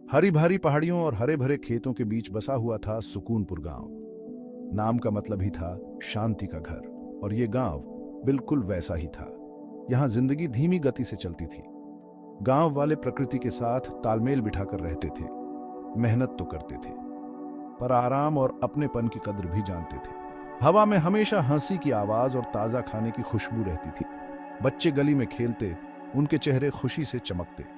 हरी भरी पहाड़ियों और हरे भरे खेतों के बीच बसा हुआ था सुकूनपुर गांव। नाम का मतलब ही था शांति का घर, और ये गांव बिल्कुल वैसा ही था। यहाँ जिंदगी धीमी गति से चलती थी। गांव वाले प्रकृति के साथ तालमेल बिठाकर रहते थे। मेहनत तो करते थे, पर आराम और अपनेपन की कद्र भी जानते थे। हवा में हमेशा हंसी की आवाज और ताजा खाने की खुशबू रहती थी। बच्चे गली में खेलते, उनके चेहरे खुशी से चमकते।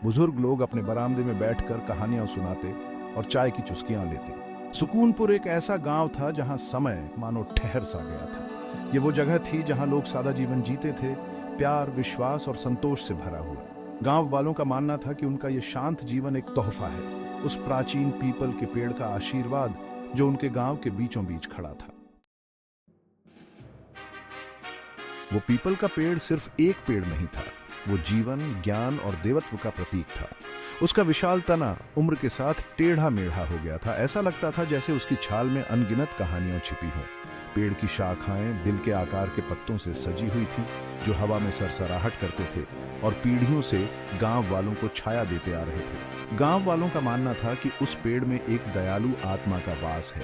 बुजुर्ग लोग अपने बरामदे में बैठकर कहानियां सुनाते और चाय की चुस्कियां लेते। सुकूनपुर एक ऐसा गांव था जहां समय मानो ठहर सा गया था। ये वो जगह थी जहां लोग सादा जीवन जीते थे, प्यार, विश्वास और संतोष से भरा हुआ। गांव वालों का मानना था कि उनका ये शांत जीवन एक तोहफा है, उस प्राचीन पीपल के पेड़ का आशीर्वाद जो उनके गांव के बीचों बीच खड़ा था। वो पीपल का पेड़ सिर्फ एक पेड़ नहीं था, वो जीवन, ज्ञान और देवत्व का प्रतीक था। उसका विशाल तना उम्र के साथ टेढ़ा मेढ़ा हो गया था। ऐसा लगता था जैसे उसकी छाल में अनगिनत कहानियां छिपी हों। पेड़ की शाखाएं दिल के आकार के पत्तों से सजी हुई थी, जो हवा में सरसराहट करते थे और पीढ़ियों से गांव वालों को छाया देते आ रहे थे। गांव वालों का मानना था कि उस पेड़ में एक दयालु आत्मा का वास है,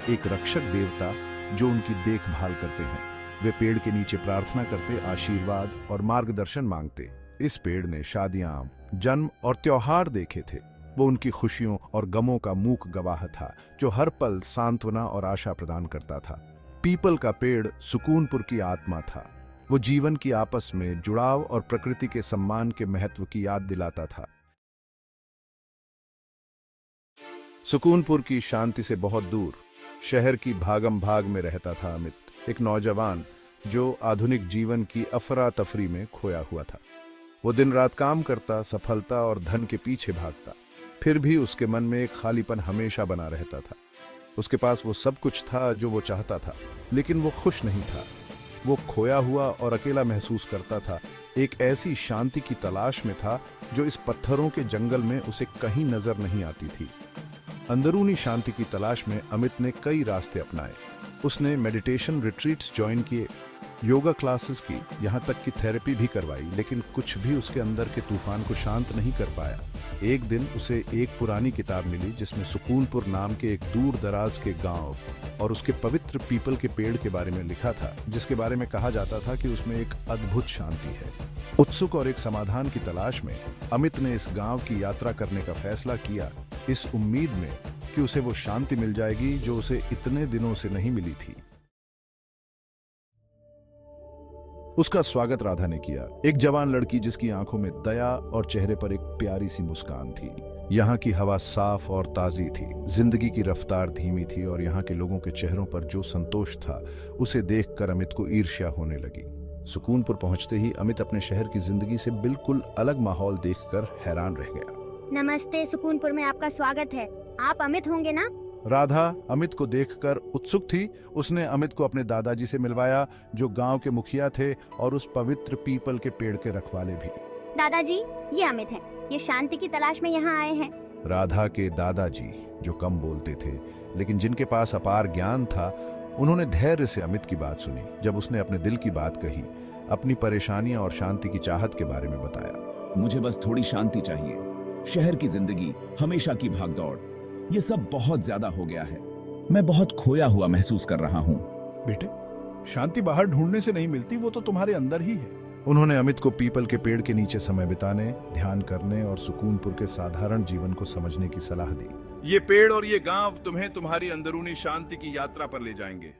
एक रक्षक देवता जो उनकी देखभाल करते हैं। वे पेड़ के नीचे प्रार्थना करते, आशीर्वाद और मार्गदर्शन मांगते। इस पेड़ ने शादियां, जन्म और त्योहार देखे थे। वो उनकी खुशियों और गमों का मूक गवाह था, जो हर पल सांत्वना और आशा प्रदान करता था। पीपल का पेड़ सुकूनपुर की आत्मा था। वो जीवन की आपस में जुड़ाव और प्रकृति के सम्मान के महत्व की याद दिलाता था। सुकूनपुर की शांति से बहुत दूर शहर की भागम भाग में रहता था अमित, एक नौजवान जो आधुनिक जीवन की अफरा तफरी में खोया हुआ था। वो दिन रात काम करता, सफलता और धन के पीछे भागता, फिर भी उसके मन में एक खालीपन हमेशा बना रहता था। उसके पास वो सब कुछ था जो वो चाहता था, लेकिन वो खुश नहीं था। वो खोया हुआ और अकेला महसूस करता था, एक ऐसी शांति की तलाश में था जो इस पत्थरों के जंगल में उसे कहीं नजर नहीं आती थी। अंदरूनी शांति की तलाश में अमित ने कई रास्ते अपनाए। उसने मेडिटेशन रिट्रीट्स ज्वाइन किए, योगा क्लासेस की, यहाँ तक कि थेरेपी भी करवाई, लेकिन कुछ भी उसके अंदर के तूफान को शांत नहीं कर पाया। एक दिन उसे एक पुरानी किताब मिली जिसमें सुकूनपुर नाम के एक दूर दराज के गांव और उसके पवित्र पीपल के पेड़ के बारे में लिखा था, जिसके बारे में कहा जाता था कि उसमें एक अद्भुत शांति है। उत्सुक और एक समाधान की तलाश में अमित ने इस गांव की यात्रा करने का फैसला किया, इस उम्मीद में कि उसे वो शांति मिल जाएगी जो उसे इतने दिनों से नहीं मिली थी। उसका स्वागत राधा ने किया, एक जवान लड़की जिसकी आंखों में दया और चेहरे पर एक प्यारी सी मुस्कान थी। यहाँ की हवा साफ और ताजी थी, जिंदगी की रफ्तार धीमी थी और यहाँ के लोगों के चेहरों पर जो संतोष था, उसे देखकर अमित को ईर्ष्या होने लगी। सुकूनपुर पहुंचते ही अमित अपने शहर की जिंदगी से बिल्कुल अलग माहौल देखकर हैरान रह गया। नमस्ते, सुकूनपुर में आपका स्वागत है। आप अमित होंगे ना? राधा अमित को देखकर उत्सुक थी। उसने अमित को अपने दादाजी से मिलवाया, जो गांव के मुखिया थे और उस पवित्र पीपल के पेड़ के रखवाले भी। दादाजी, ये अमित हैं। ये शांति की तलाश में यहाँ आए हैं। राधा के दादाजी, जो कम बोलते थे लेकिन जिनके पास अपार ज्ञान था, उन्होंने धैर्य से अमित की बात सुनी। जब उसने अपने दिल की बात कही, अपनी परेशानियां और शांति की चाहत के बारे में बताया। मुझे बस थोड़ी शांति चाहिए। शहर की जिंदगी, हमेशा की भागदौड़, ये सब बहुत ज्यादा हो गया है। मैं बहुत खोया हुआ महसूस कर रहा हूँ। बेटे, शांति बाहर ढूंढने से नहीं मिलती, वो तो तुम्हारे अंदर ही है। उन्होंने अमित को पीपल के पेड़ के नीचे समय बिताने, ध्यान करने और सुकूनपुर के साधारण जीवन को समझने की सलाह दी। ये पेड़ और ये गांव तुम्हें तुम्हारी अंदरूनी शांति की यात्रा पर ले जाएंगे।